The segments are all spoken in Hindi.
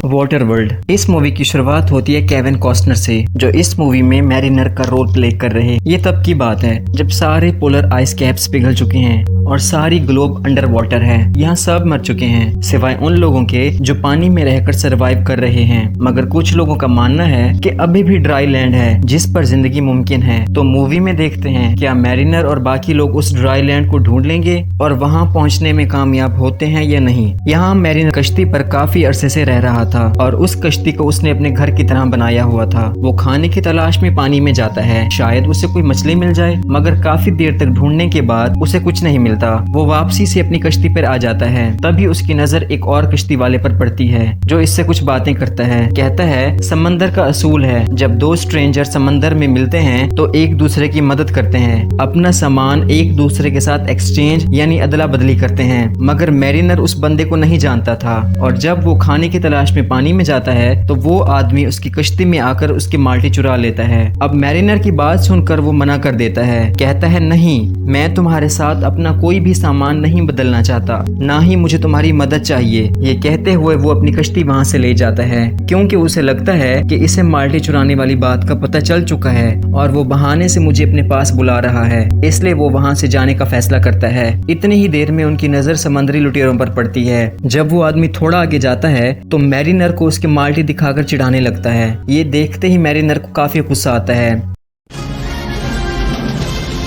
Water world. इस मूवी की शुरुआत होती है केविन कॉस्टनर से, जो इस मूवी में मैरिनर का रोल प्ले कर रहे हैं। ये तब की बात है जब सारे पोलर आइस कैप्स पिघल चुके हैं और सारी ग्लोब अंडर वाटर है। यहाँ सब मर चुके हैं सिवाय उन लोगों के जो पानी में रहकर सरवाइव कर रहे हैं। मगर कुछ लोगों का मानना है कि अभी भी ड्राई लैंड है जिस पर जिंदगी मुमकिन है। तो मूवी में देखते हैं क्या मैरिनर और बाकी लोग उस ड्राई लैंड को ढूंढ लेंगे और वहाँ पहुँचने में कामयाब होते हैं या नहीं। यहाँ मैरिनर कश्ती पर काफी अरसे से रह रहा था और उस कश्ती को उसने अपने घर की तरह बनाया हुआ था। वो खाने की तलाश में पानी में जाता है, शायद उसे कोई मछली मिल जाए, मगर काफी देर तक ढूंढने के बाद उसे कुछ नहीं मिलता। वो वापसी से अपनी कश्ती पर आ जाता है। तभी उसकी नजर एक और कश्ती वाले पर पड़ती है जो इससे कुछ बातें करता है। कहता है समंदर का असूल है, जब दो स्ट्रेंजर समंदर में मिलते हैं तो एक दूसरे की मदद करते हैं, अपना सामान एक दूसरे के साथ एक्सचेंज यानी अदला बदली करते हैं। मगर मैरिनर उस बंदे को नहीं जानता था और जब वो खाने की तलाश में पानी में जाता है तो वो आदमी उसकी कश्ती में आकर उसकी माल्टी चुरा लेता है। अब मैरिनर की बात सुनकर वो मना कर देता है, कहता है नहीं, मैं तुम्हारे साथ अपना कोई भी सामान नहीं बदलना चाहता, ना ही मुझे तुम्हारी मदद चाहिए। ये कहते हुए वो अपनी कश्ती वहाँ से ले जाता है क्योंकि उसे लगता है कि इसे माल्टी चुराने वाली बात का पता चल चुका है और वो बहाने से मुझे अपने पास बुला रहा है, इसलिए वो वहाँ से जाने का फैसला करता है। इतनी ही देर में उनकी नजर समुद्री लुटेरों पर पड़ती है। जब वो आदमी थोड़ा आगे जाता है तो मैरिनर को उसकी माल्टी दिखाकर चिढ़ाने लगता है। ये देखते ही मैरिनर को काफी गुस्सा आता है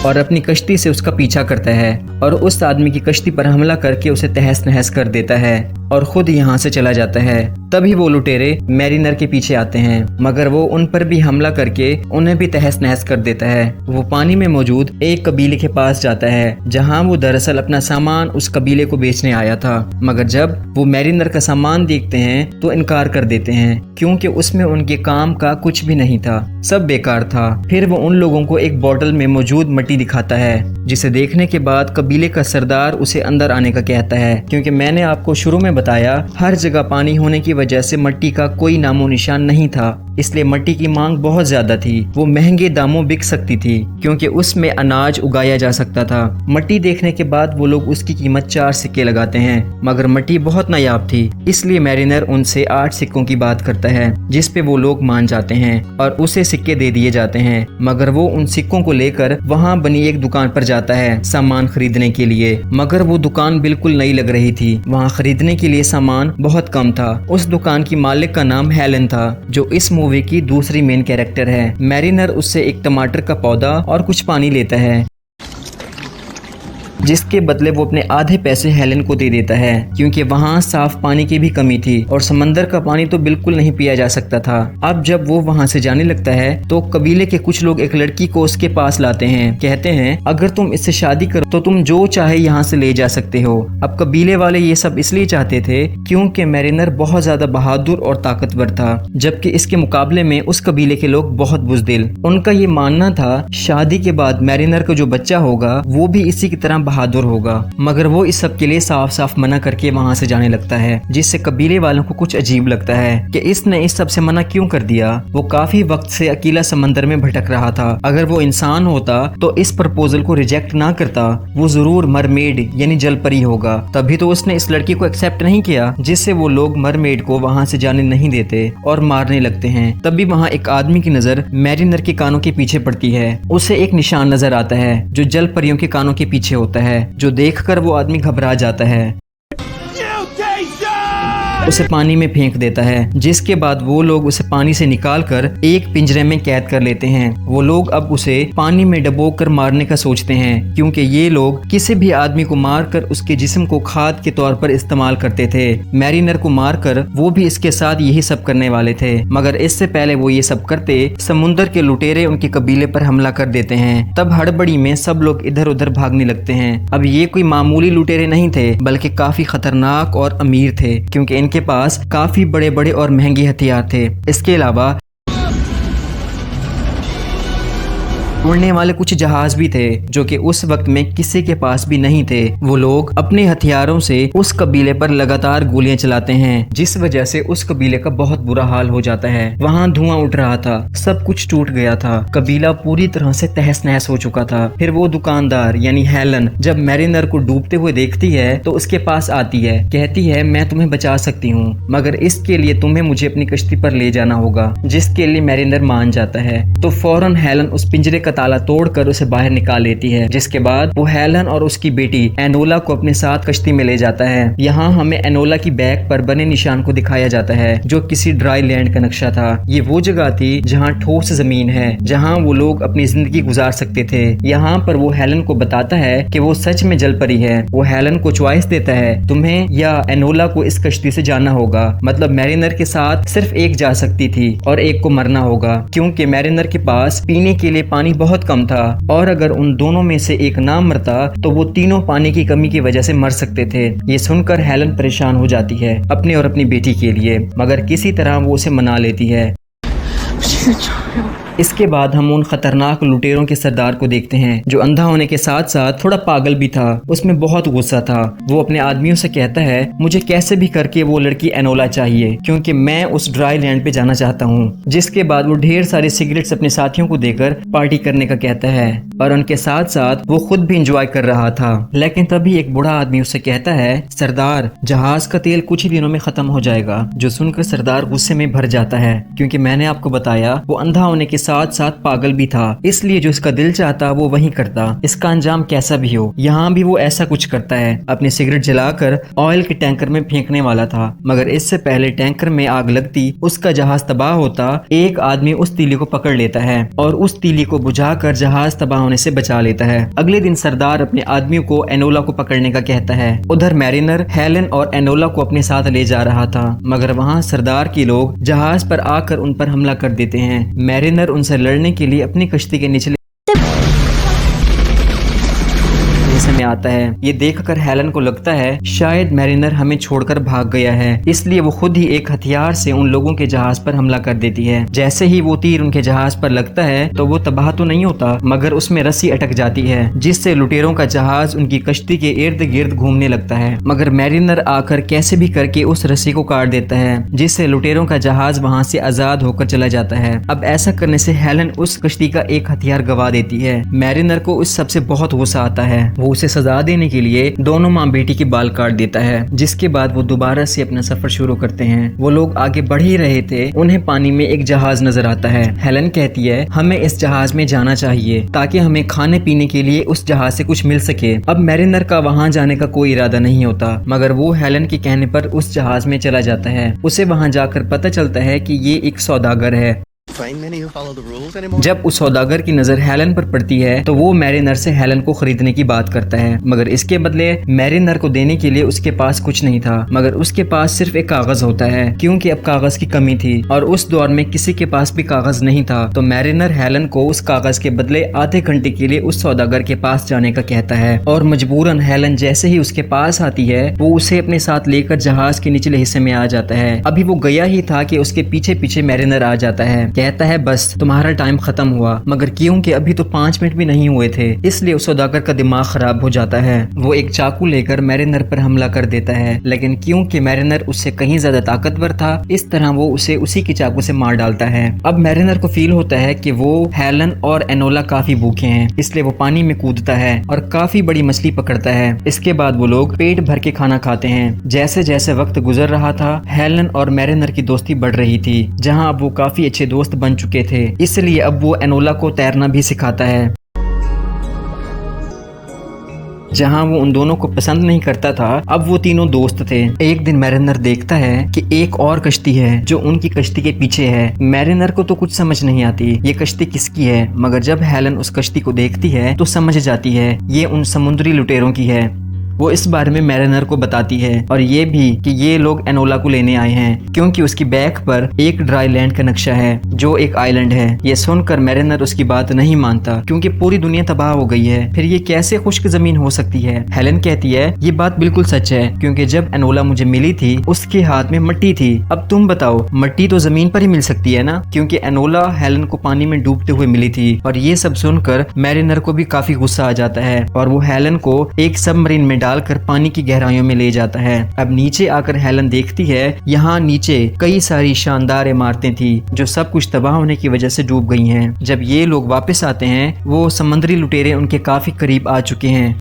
और अपनी कश्ती से उसका पीछा करता है और उस आदमी की कश्ती पर हमला करके उसे तहस नहस कर देता है और खुद यहाँ से चला जाता है। तभी वो लुटेरे मैरिनर के पीछे आते हैं, मगर वो उन पर भी हमला करके उन्हें भी तहस नहस कर देता है। वो पानी में मौजूद एक कबीले के पास जाता है जहाँ वो दरअसल अपना सामान उस कबीले को बेचने आया था। मगर जब वो मैरिनर का सामान देखते हैं तो इनकार कर देते हैं क्योंकि उसमें उनके काम का कुछ भी नहीं था, सब बेकार था। फिर वो उन लोगों को एक बोतल में मौजूद मिट्टी दिखाता है, जिसे देखने के बाद कबीले का सरदार उसे अंदर आने का कहता है क्योंकि मैंने आपको शुरू में बताया हर जगह पानी होने की वजह से मिट्टी का कोई नामो निशान नहीं था, इसलिए मिट्टी की मांग बहुत ज्यादा थी। वो महंगे दामों बिक सकती थी क्योंकि उसमें अनाज उगाया जा सकता था। मिट्टी देखने के बाद वो लोग उसकी कीमत 4 सिक्के लगाते हैं, मगर मिट्टी बहुत नायाब थी, इसलिए मैरिनर उनसे 8 सिक्कों की बात करता है, जिस पे वो लोग मान जाते हैं और उसे सिक्के दे दिए जाते हैं। मगर वो उन सिक्कों को लेकर वहाँ बनी एक दुकान पर जाता है सामान खरीदने के लिए, मगर वो दुकान बिल्कुल नई लग रही थी। वहाँ खरीदने के लिए सामान बहुत कम था। उस दुकान की मालिक का नाम हेलन था, जो इस मूवी की दूसरी मेन कैरेक्टर है। मैरिनर उससे एक टमाटर का पौधा और कुछ पानी लेता है, जिसके बदले वो अपने आधे पैसे हेलन को दे देता है क्योंकि वहाँ साफ पानी की भी कमी थी और समंदर का पानी तो बिल्कुल नहीं पिया जा सकता था। अब जब वो वहाँ से जाने लगता है तो कबीले के कुछ लोग एक लड़की को उसके पास लाते हैं, कहते हैं अगर तुम इससे शादी करो तो तुम जो चाहे यहाँ से ले जा सकते हो। अब कबीले वाले ये सब इसलिए चाहते थे क्योंकि मैरिनर बहुत ज्यादा बहादुर और ताकतवर था, जबकि इसके मुकाबले में उस कबीले के लोग बहुत बुज़दिल। उनका ये मानना था शादी के बाद मैरिनर का जो बच्चा होगा वो भी इसी की तरह बहादुर होगा। मगर वो इस सब के लिए साफ साफ मना करके वहाँ से जाने लगता है, जिससे कबीले वालों को कुछ अजीब लगता है कि इसने इस सब से मना क्यों कर दिया। वो काफी वक्त से अकेला समंदर में भटक रहा था। अगर वो इंसान होता तो इस प्रपोजल को रिजेक्ट ना करता, वो जरूर मरमेड यानी जल परी होगा। तभी तो उसने इस लड़की को एक्सेप्ट नहीं किया, जिससे वो लोग मरमेड को वहाँ से जाने नहीं देते और मारने लगते हैं। तभी वहाँ एक आदमी की नजर मैरिनर के कानों के पीछे पड़ती है। उसे एक निशान नजर आता है जो जल परियों के कानों के पीछे होता है, जो देखकर वो आदमी घबरा जाता है, उसे पानी में फेंक देता है, जिसके बाद वो लोग उसे पानी से निकालकर एक पिंजरे में कैद कर लेते हैं। वो लोग अब उसे पानी में डुबोकर मारने का सोचते हैं क्योंकि ये लोग किसी भी आदमी को मारकर उसके जिस्म को खाद के तौर पर इस्तेमाल करते थे। मैरिनर को मारकर वो भी इसके साथ यही सब करने वाले थे, मगर इससे पहले वो ये सब करते समुद्र के लुटेरे उनके कबीले पर हमला कर देते हैं। तब हड़बड़ी में सब लोग इधर उधर भागने लगते हैं। अब ये कोई मामूली लुटेरे नहीं थे, बल्कि काफी खतरनाक और अमीर थे क्योंकि इनके पास काफी बड़े बड़े और महंगे हथियार थे। इसके अलावा उड़ने वाले कुछ जहाज भी थे जो कि उस वक्त में किसी के पास भी नहीं थे। वो लोग अपने हथियारों से उस कबीले पर लगातार गोलियां चलाते हैं, जिस वजह से उस कबीले का बहुत बुरा हाल हो जाता है। वहाँ धुआं उठ रहा था, सब कुछ टूट गया था, कबीला पूरी तरह से तहस नहस हो चुका था। फिर वो दुकानदार यानी हेलन जब मैरिनर को डूबते हुए देखती है तो उसके पास आती है, कहती है मैं तुम्हें बचा सकती हूँ, मगर इसके लिए तुम्हें मुझे अपनी कश्ती पर ले जाना होगा, जिसके लिए मैरिनर मान जाता है। तो फौरन हेलन उस पिंजरे का ताला तोड़कर उसे बाहर निकाल लेती है, जिसके बाद वो हेलन और उसकी बेटी एनोला को अपने साथ कश्ती में ले जाता है। यहाँ हमें एनोला की बैग पर बने निशान को दिखाया जाता है जो किसी ड्राई लैंड का नक्शा था। ये वो जगह थी जहाँ ठोस जमीन है, जहाँ वो लोग अपनी जिंदगी गुजार सकते थे। यहाँ पर वो हेलन को बताता है कि वो सच में जल परी है। वो हेलन को चॉइस देता है, तुम्हें या एनोला को इस कश्ती से जाना होगा। मतलब मैरिनर के साथ सिर्फ एक जा सकती थी और एक को मरना होगा, क्योंकि मैरिनर के पास पीने के लिए पानी बहुत कम था और अगर उन दोनों में से एक ना मरता तो वो तीनों पानी की कमी की वजह से मर सकते थे। ये सुनकर हेलन परेशान हो जाती है अपने और अपनी बेटी के लिए, मगर किसी तरह वो उसे मना लेती है। इसके बाद हम उन खतरनाक लुटेरों के सरदार को देखते हैं जो अंधा होने के साथ साथ थोड़ा पागल भी था। उसमें बहुत गुस्सा था। वो अपने आदमियों से कहता है मुझे कैसे भी करके वो लड़की एनोला चाहिए, क्योंकि मैं उस ड्राई लैंड पे जाना चाहता हूँ। जिसके बाद वो ढेर सारे सिगरेट्स अपने साथियों को देकर पार्टी करने का कहता है और उनके साथ साथ वो खुद भी इंजॉय कर रहा था। लेकिन तभी एक बूढ़ा आदमी उससे कहता है सरदार जहाज का तेल कुछ ही दिनों में खत्म हो जाएगा। जो सुनकर सरदार गुस्से में भर जाता है, क्योंकि मैंने आपको बताया वो अंधा होने के साथ साथ पागल भी था, इसलिए जो इसका दिल चाहता वो वही करता, इसका अंजाम कैसा भी हो। यहाँ भी वो ऐसा कुछ करता है, अपनी सिगरेट जलाकर ऑयल के टैंकर में फेंकने वाला था, मगर इससे पहले टैंकर में आग लगती, उसका जहाज तबाह होता। एक आदमी उस तीली को पकड़ लेता है और उस तीली को बुझाकर जहाज तबाह होने से बचा लेता है। अगले दिन सरदार अपने आदमियों को एनोला को पकड़ने का कहता है। उधर मैरिनर हेलन और एनोला को अपने साथ ले जा रहा था, मगर वहाँ सरदार के लोग जहाज पर आकर उन पर हमला कर देते हैं। मैरिनर उनसे लड़ने के लिए अपनी कश्ती के निचले में आता है। ये देखकर हेलन को लगता है शायद मैरिनर हमें छोड़कर भाग गया है, इसलिए वो खुद ही एक हथियार से उन लोगों के जहाज पर हमला कर देती है। जैसे ही वो तीर उनके जहाज पर लगता है तो वो तबाह तो नहीं होता, मगर उसमें रस्सी अटक जाती है, जिससे लुटेरों का जहाज उनकी कश्ती के इर्द गिर्द घूमने लगता है। मगर मैरिनर आकर कैसे भी करके उस रस्सी को काट देता है, जिससे लुटेरों का जहाज वहाँ से आजाद होकर चला जाता है। अब ऐसा करने से हेलन उस कश्ती का एक हथियार गवा देती है। मैरिनर को उस सबसे बहुत गुस्सा आता है। वो उसे सजा देने के लिए दोनों माँ बेटी के बाल काट देता है, जिसके बाद वो दोबारा से अपना सफर शुरू करते हैं। वो लोग आगे बढ़ ही रहे थे, उन्हें पानी में एक जहाज नजर आता है। हेलन कहती है हमें इस जहाज में जाना चाहिए ताकि हमें खाने पीने के लिए उस जहाज से कुछ मिल सके। अब मैरिनर का वहाँ जाने का कोई इरादा नहीं होता, मगर वो हेलन के कहने पर उस जहाज में चला जाता है। उसे वहाँ जाकर पता चलता है कि ये एक सौदागर है। जब उस सौदागर की नजर हेलन पर पड़ती है तो वो मैरिनर से हेलन को खरीदने की बात करता है, मगर इसके बदले मैरिनर को देने के लिए उसके पास कुछ नहीं था, मगर उसके पास सिर्फ एक कागज होता है, क्योंकि अब कागज की कमी थी और उस दौर में किसी के पास भी कागज नहीं था। तो मैरिनर हेलन को उस कागज के बदले आधे घंटे के लिए उस सौदागर के पास जाने का कहता है और मजबूरन हेलन जैसे ही उसके पास आती है वो उसे अपने साथ लेकर जहाज के निचले हिस्से में आ जाता है। अभी वो गया ही था कि उसके पीछे पीछे मैरिनर आ जाता है, कहता है बस तुम्हारा टाइम खत्म हुआ, मगर क्योंकि अभी तो 5 मिनट भी नहीं हुए थे, इसलिए उस सौदागर का दिमाग खराब हो जाता है। वो एक चाकू लेकर मैरिनर पर हमला कर देता है, लेकिन क्योंकि मैरिनर उससे कहीं ज्यादा ताकतवर था, इस तरह वो उसे उसी की चाकू से मार डालता है। अब मैरिनर को फील होता है कि वो हेलन और एनोला काफी भूखे हैं, इसलिए वो पानी में कूदता है और काफी बड़ी मछली पकड़ता है। इसके बाद वो लोग पेट भर के खाना खाते हैं। जैसे जैसे वक्त गुजर रहा था, हेलन और मैरिनर की दोस्ती बढ़ रही थी, जहाँ अब वो काफी अच्छे दोस्त बन चुके थे, इसलिए अब वो एनोला को तैरना भी सिखाता है। जहां वो उन दोनों को पसंद नहीं करता था, अब वो तीनों दोस्त थे। एक दिन मैरिनर देखता है कि एक और कश्ती है जो उनकी कश्ती के पीछे है। मैरिनर को तो कुछ समझ नहीं आती ये कश्ती किसकी है, मगर जब हेलन उस कश्ती को देखती है तो समझ जाती है ये उन समुद्री लुटेरों की है। वो इस बारे में मैरिनर को बताती है और ये भी कि ये लोग एनोला को लेने आए हैं क्योंकि उसकी बैक पर एक ड्राई लैंड का नक्शा है जो एक आइलैंड है। ये सुनकर मैरिनर उसकी बात नहीं मानता क्योंकि पूरी दुनिया तबाह हो गई है, फिर ये कैसे खुश्क जमीन हो सकती है। हेलन कहती है ये बात बिल्कुल सच है क्योंकि जब एनोला मुझे मिली थी उसके हाथ में मिट्टी थी। अब तुम बताओ, मिट्टी तो जमीन पर ही मिल सकती है ना, क्योंकि एनोला हेलन को पानी में डूबते हुए मिली थी। और ये सब सुनकर मैरिनर को भी काफी गुस्सा आ जाता है और वो हेलन को एक सबमरीन में डालकर पानी की गहराइयों में ले जाता है। अब नीचे आकर हेलन देखती है यहाँ नीचे कई सारी शानदार इमारतें थी जो सब कुछ तबाह होने की वजह से डूब गई हैं। जब ये लोग वापस आते हैं वो समुद्री लुटेरे उनके काफी करीब आ चुके हैं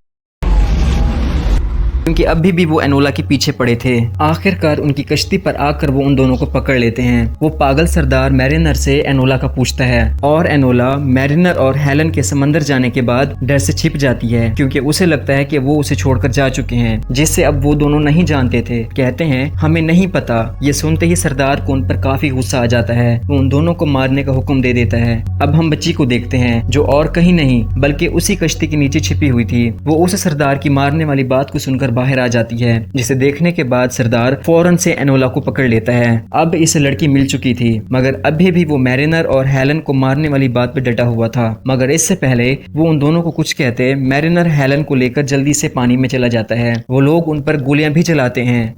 क्योंकि अभी भी वो एनोला के पीछे पड़े थे। आखिरकार उनकी कश्ती पर आकर वो उन दोनों को पकड़ लेते हैं। वो पागल सरदार मैरिनर से एनोला का पूछता है और एनोला मैरिनर और हेलन के समंदर जाने के बाद डर से छिप जाती है क्योंकि उसे लगता है कि वो उसे छोड़कर जा चुके हैं, जिससे अब वो दोनों नहीं जानते थे। कहते हैं हमें नहीं पता। ये सुनते ही सरदार को उन पर काफी गुस्सा आ जाता है। वो उन दोनों को मारने का हुक्म दे देता है। अब हम बच्ची को देखते हैं जो और कहीं नहीं बल्कि उसी कश्ती के नीचे छिपी हुई थी। वो उस सरदार की मारने वाली बात को सुनकर बाहर आ जाती है, जिसे देखने के बाद सरदार फौरन से एनोला को पकड़ लेता है। अब इसे लड़की मिल चुकी थी मगर अभी भी वो मैरिनर और हेलन को मारने वाली बात पे डटा हुआ था। मगर इससे पहले वो उन दोनों को कुछ कहते मैरिनर हेलन को लेकर जल्दी से पानी में चला जाता है। वो लोग उन पर गोलियां भी चलाते हैं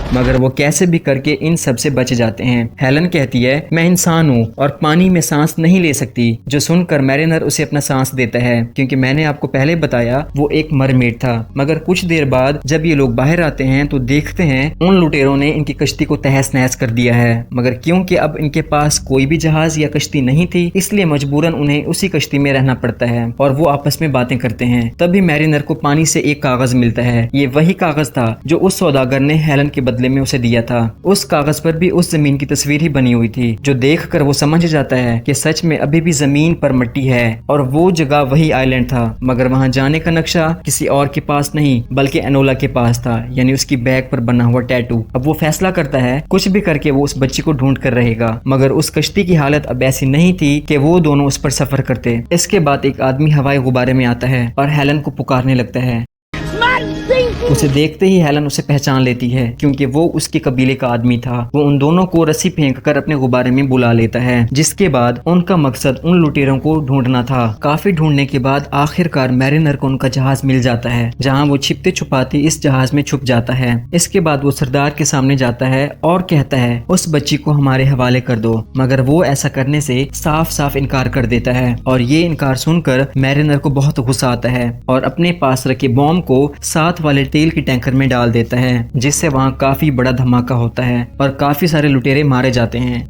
मगर वो कैसे भी करके इन सब से बच जाते हैं। हेलन कहती है मैं इंसान हूँ और पानी में सांस नहीं ले सकती, जो सुनकर मैरिनर उसे अपना सांस देता है क्योंकि मैंने आपको पहले बताया वो एक मरमेड था। मगर कुछ देर बाद जब ये लोग बाहर आते हैं तो देखते हैं उन लुटेरों ने इनकी कश्ती को तहस नहस कर दिया है। मगर क्योंकि अब इनके पास कोई भी जहाज या कश्ती नहीं थी इसलिए मजबूरन उन्हें उसी कश्ती में रहना पड़ता है और वो आपस में बातें करते हैं। तभी मैरिनर को पानी से एक कागज मिलता है। ये वही कागज था जो उस सौदागर ने हेलन के बदले में उसे दिया था। उस कागज पर भी उस जमीन की तस्वीर ही बनी हुई थी, जो देखकर वो समझ जाता है कि सच में अभी भी जमीन पर मिट्टी है और वो जगह वही आइलैंड था। मगर वहां जाने का नक्शा किसी और के पास नहीं बल्कि एनोला के पास था, यानी उसकी बैग पर बना हुआ टैटू। अब वो फैसला करता है कुछ भी करके वो उस बच्ची को ढूंढ कर रहेगा। मगर उस कश्ती की हालत अब ऐसी नहीं थी कि वो दोनों उस पर सफर करते। इसके बाद एक आदमी हवाई गुब्बारे में आता है और हेलन को पुकारने लगता है। उसे देखते ही हेलन उसे पहचान लेती है क्योंकि वो उसके कबीले का आदमी था। वो उन दोनों को रस्सी फेंककर अपने गुब्बारे में बुला लेता है, जिसके बाद उनका मकसद उन लुटेरों को ढूंढना था। काफी ढूंढने के बाद आखिरकार मैरिनर को उनका जहाज मिल जाता है, जहां वो छिपते छुपाते इस जहाज में छुप जाता है। इसके बाद वो सरदार के सामने जाता है और कहता है उस बच्ची को हमारे हवाले कर दो। मगर वो ऐसा करने से साफ साफ इनकार कर देता है और ये इनकार सुनकर मैरिनर को बहुत गुस्सा आता है और अपने पास रखे बॉम्ब को साथ वाले तेल की टैंकर में डाल देता है, जिससे वहां काफी बड़ा धमाका होता है और काफी सारे लुटेरे मारे जाते हैं।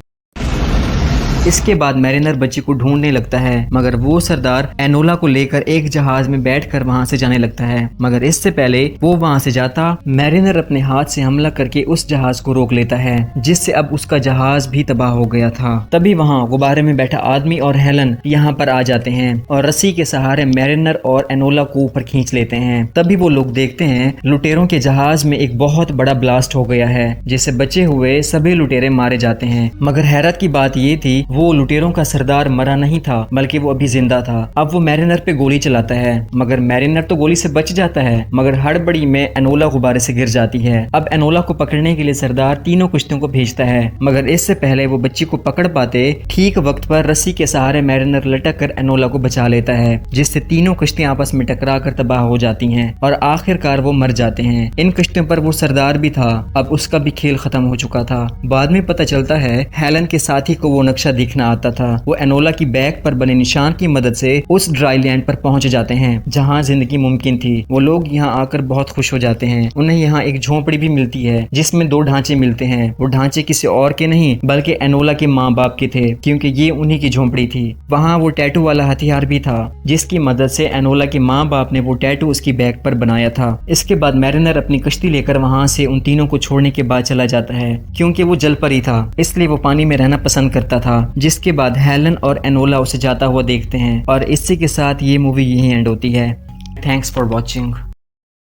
इसके बाद मैरिनर बच्ची को ढूंढने लगता है मगर वो सरदार एनोला को लेकर एक जहाज में बैठकर वहां से जाने लगता है। मगर इससे पहले वो वहां से जाता मैरिनर अपने हाथ से हमला करके उस जहाज को रोक लेता है, जिससे अब उसका जहाज भी तबाह हो गया था। तभी वहां गुब्बारे में बैठा आदमी और हेलन यहाँ पर आ जाते हैं और रस्सी के सहारे मैरिनर और एनोला को ऊपर खींच लेते हैं। तभी वो लोग देखते हैं लुटेरों के जहाज में एक बहुत बड़ा ब्लास्ट हो गया है, जिससे बचे हुए सभी लुटेरे मारे जाते हैं। मगर हैरत की बात ये थी वो लुटेरों का सरदार मरा नहीं था बल्कि वो अभी जिंदा था। अब वो मैरिनर पे गोली चलाता है मगर मैरिनर तो गोली से बच जाता है, मगर हड़बड़ी में एनोला गुब्बारे से गिर जाती है। अब एनोला को पकड़ने के लिए सरदार तीनों कश्तियों को भेजता है, मगर इससे पहले वो बच्ची को पकड़ पाते ठीक वक्त पर रस्सी के सहारे मैरिनर लटक कर एनोला को बचा लेता है, जिससे तीनों कश्तियां आपस में टकरा कर तबाह हो जाती हैं और आखिरकार वो मर जाते हैं। इन कश्तियों पर वो सरदार भी था, अब उसका भी खेल खत्म हो चुका था। बाद में पता चलता है हेलन के साथी को वो नक्शा दिखना आता था। वो एनोला की बैग पर बने निशान की मदद से उस ड्राई लैंड पर पहुंच जाते हैं जहां जिंदगी मुमकिन थी। वो लोग यहाँ आकर बहुत खुश हो जाते हैं। उन्हें यहाँ एक झोंपड़ी भी मिलती है जिसमें 2 ढांचे मिलते हैं। वो ढांचे किसी और के नहीं बल्कि एनोला के माँ बाप के थे, क्योंकि ये उन्हीं की झोंपड़ी थी। वहाँ वो टैटू वाला हथियार भी था जिसकी मदद से एनोला के माँ बाप ने वो टैटू उसकी बैग पर बनाया था। इसके बाद मैरिनर अपनी कश्ती लेकर वहाँ से उन तीनों को छोड़ने के बाद चला जाता है, क्योंकि वो जल परी था इसलिए वो पानी में रहना पसंद करता था। जिसके बाद हेलन और एनोला उसे जाता हुआ देखते हैं और इसी के साथ ये मूवी यहीं एंड होती है। Thanks for watching.